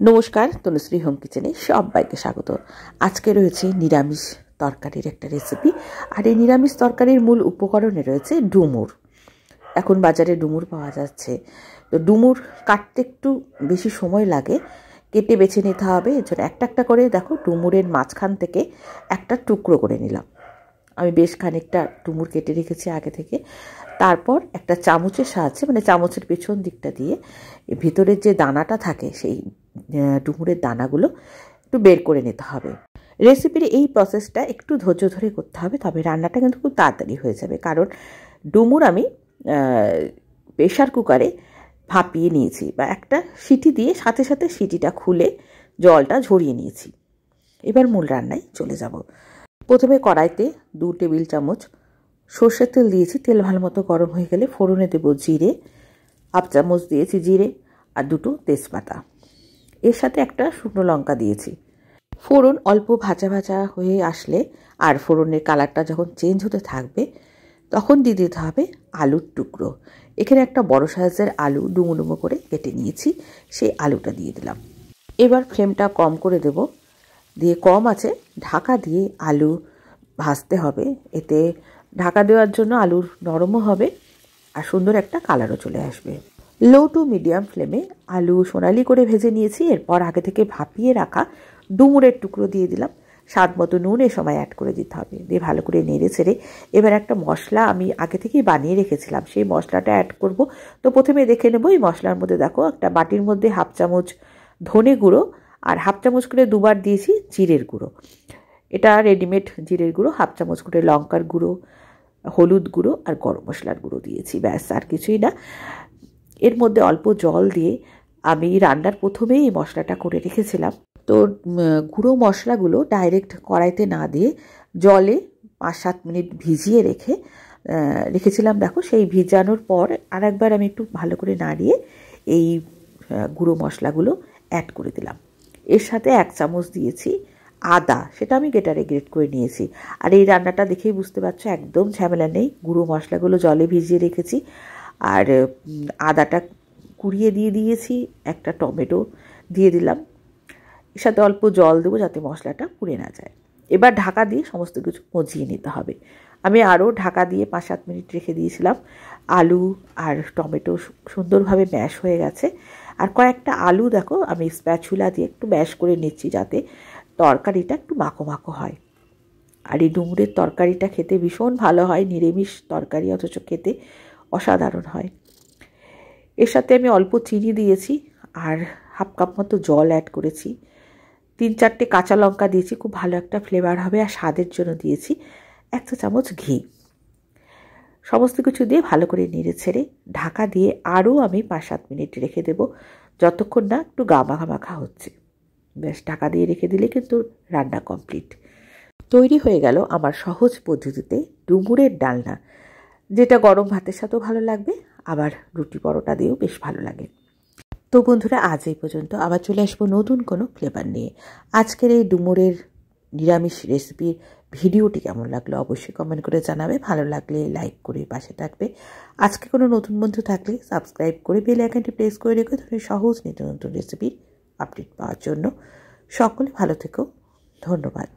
নমস্কার, তনুশ্রী হোম কিচেনে সবাইকে স্বাগত। আজকে রয়েছে নিরামিষ তরকারির একটা রেসিপি। আর এই নিরামিষ তরকারির মূল উপকরণে রয়েছে ডুমুর। এখন বাজারে ডুমুর পাওয়া যাচ্ছে, তো ডুমুর কাটতে একটু বেশি সময় লাগে, কেটে বেছে নিতে হবে। এর জন্য একটা একটা করে দেখো ডুমুরের মাঝখান থেকে একটা টুকরো করে নিলাম। আমি বেশ খানিকটা ডুমুর কেটে রেখেছি আগে থেকে। তারপর একটা চামচের সাহায্যে, মানে চামচের পেছন দিকটা দিয়ে ভিতরের যে দানাটা থাকে সেই ডুমুরের দানাগুলো একটু বের করে নিতে হবে। রেসিপির এই প্রসেসটা একটু ধৈর্য ধরে করতে হবে, তবে রান্নাটা কিন্তু খুব তাড়াতাড়ি হয়ে যাবে। কারণ ডুমুর আমি প্রেশার কুকারে ভাপিয়ে নিয়েছি, বা একটা সিটি দিয়ে সাথে সাথে সিটিটা খুলে জলটা ঝরিয়ে নিয়েছি। এবার মূল রান্নায় চলে যাব। প্রথমে কড়াইতে 2 টেবিল চামচ সর্ষের তেল দিয়েছি। তেল ভালো মতো গরম হয়ে গেলে ফোড়নে দেব জিরে, 1/2 চামচ দিয়েছি জিরে, আর 2টো তেজপাতা। এর সাথে একটা শুকনো লঙ্কা দিয়েছি। ফোড়ন অল্প ভাজা ভাজা হয়ে আসলে আর ফোড়নের কালারটা যখন চেঞ্জ হতে থাকবে তখন দিয়ে দিতে হবে আলুর টুকরো। এখানে একটা বড় সাইজের আলু ডুমো ডুমো করে কেটে নিয়েছি, সেই আলুটা দিয়ে দিলাম। এবার ফ্লেমটা কম করে দেব, দিয়ে কম আছে ঢাকা দিয়ে আলু ভাজতে হবে। এতে ঢাকা দেওয়ার জন্য আলুর নরমও হবে আর সুন্দর একটা কালারও চলে আসবে। লো টু মিডিয়াম ফ্লেমে আলু সোনালি করে ভেজে নিয়েছি। এরপর আগে থেকে ভাপিয়ে রাখা ডুমুরের টুকরো দিয়ে দিলাম। স্বাদ মতো নুন এ সময় অ্যাড করে দিতে হবে। দিয়ে ভালো করে নেড়ে ছেড়ে এবার একটা মশলা আমি আগে থেকেই বানিয়ে রেখেছিলাম, সেই মশলাটা অ্যাড করব। তো প্রথমে দেখে নেব এই মশলার মধ্যে দেখো একটা বাটির মধ্যে 1/2 চামচ ধনে গুঁড়ো আর 1/2 চামচ করে 2বার দিয়েছি জিরের গুঁড়ো। এটা রেডিমেড জিরের গুঁড়ো। 1/2 চামচ করে লঙ্কার গুঁড়ো, হলুদ গুঁড়ো আর গরম মশলার গুঁড়ো দিয়েছি। ব্যাস, আর কিছুই না। এর মধ্যে অল্প জল দিয়ে আমি রান্নার প্রথমেই এই মশলাটা করে রেখেছিলাম। তো গুঁড়ো মশলাগুলো ডাইরেক্ট কড়াইতে না দিয়ে জলে 5-7 মিনিট ভিজিয়ে রেখেছিলাম। দেখো সেই ভিজানোর পর আর একবার আমি একটু ভালো করে নাড়িয়ে এই গুঁড়ো মশলাগুলো অ্যাড করে দিলাম। এর সাথে 1 চামচ দিয়েছি আদা, সেটা আমি গ্রেটারে গ্রেট করে নিয়েছি। আর এই রান্নাটা দেখেই বুঝতে পারছো একদম ঝামেলা নেই, গুঁড়ো মশলাগুলো জলে ভিজিয়ে রেখেছি। আর আদাটা কুড়িয়ে দিয়ে দিয়েছি। একটা টমেটো দিয়ে দিলাম। এর সাথে অল্প জল দেবো যাতে মশলাটা পুড়ে না যায়। এবার ঢাকা দিয়ে সমস্ত কিছু মজিয়ে নিতে হবে। আমি আরও ঢাকা দিয়ে 5-7 মিনিট রেখে দিয়েছিলাম। আলু আর টমেটো সুন্দরভাবে ম্যাশ হয়ে গেছে। আর কয়েকটা আলু দেখো আমি স্প্যাচুলা দিয়ে একটু ম্যাশ করে নিচ্ছি যাতে তরকারিটা একটু মাখো মাখো হয়। আর এই ডুমুরের তরকারিটা খেতে ভীষণ ভালো হয়, নিরামিষ তরকারি অথচ খেতে অসাধারণ হয়। এর সাথে আমি অল্প চিনি দিয়েছি আর 1/2 কাপ মতো জল অ্যাড করেছি। 3-4টে কাঁচা লঙ্কা দিয়েছি, খুব ভালো একটা ফ্লেভার হবে। আর স্বাদের জন্য দিয়েছি 1 চামচ ঘি। সমস্ত কিছু দিয়ে ভালো করে নেড়ে ছেড়ে ঢাকা দিয়ে আরও আমি 5-7 মিনিট রেখে দেব, যতক্ষণ না একটু গা মাখা মাখা হচ্ছে। বেশ, ঢাকা দিয়ে রেখে দিলে কিন্তু রান্না কমপ্লিট। তৈরি হয়ে গেল আমার সহজ পদ্ধতিতে ডুমুরের ডালনা, যেটা গরম ভাতের সাথেও ভালো লাগবে, আবার রুটি পরোটা দিয়েও বেশ ভালো লাগে। তো বন্ধুরা, আজ এই পর্যন্ত। আবার চলে আসবো নতুন কোনো ফ্লেভার নিয়ে। আজকের এই ডুমুরের নিরামিষ রেসিপির ভিডিওটি কেমন লাগলো অবশ্যই কমেন্ট করে জানাবে। ভালো লাগলে লাইক করে পাশে থাকবে। আজকে কোনো নতুন বন্ধু থাকলে সাবস্ক্রাইব করে বেল আইকনটি প্রেস করে রেখে ধরে সহজ নিত্য নতুন রেসিপির আপডেট পাওয়ার জন্য। সকলে ভালো থেকো, ধন্যবাদ।